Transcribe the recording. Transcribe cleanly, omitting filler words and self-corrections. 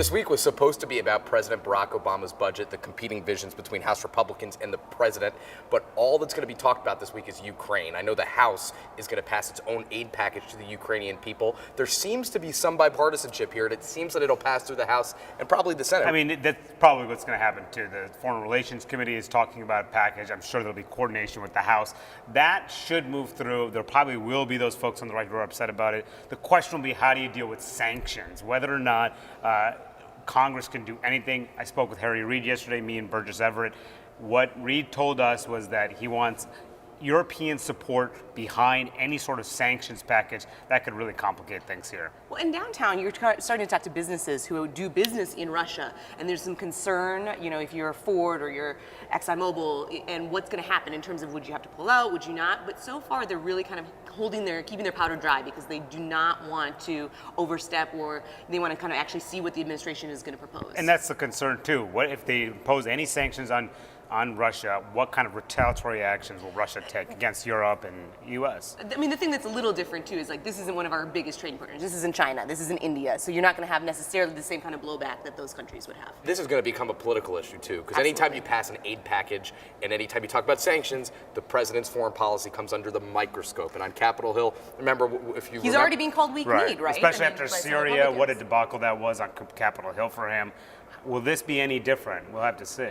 This week was supposed to be about President Barack Obama's budget, the competing visions between House Republicans and the president, but all that's going to be talked about this week is Ukraine. I know the House is going to pass its own aid package to the Ukrainian people. There seems to be some bipartisanship here, and it seems that it'll pass through the House and probably the Senate. I mean, that's probably what's going to happen too. The Foreign Relations Committee is talking about a package. I'm sure there'll be coordination with the House. That should move through. There probably will be those folks on the right who are upset about it. The question will be, how do you deal with sanctions? Whether or not Congress can do anything. I spoke with Harry Reid yesterday, me and Burgess Everett. What Reid told us was that he wants European support behind any sort of sanctions package that could really complicate things here. Well, in downtown, you're starting to talk to businesses who do business in Russia, and there's some concern, you know, if you're Ford or you're ExxonMobil, and what's going to happen in terms of would you have to pull out, would you not? But so far, they're really kind of keeping their powder dry because they do not want to overstep, or they want to kind of actually see what the administration is going to propose. And that's the concern too. What if they impose any sanctions on Russia? What kind of retaliatory actions will Russia take against Europe and U.S.? I mean, the thing that's a little different too is like this isn't one of our biggest trading partners. This isn't China. This isn't India. So you're not going to have necessarily the same kind of blowback that those countries would have. This is going to become a political issue too, because anytime you pass an aid package and anytime you talk about sanctions, the president's foreign policy comes under the microscope. And on Capitol Hill, remember he's already being called weak-kneed, right? Especially after Syria, what a debacle that was on Capitol Hill for him. Will this be any different? We'll have to see.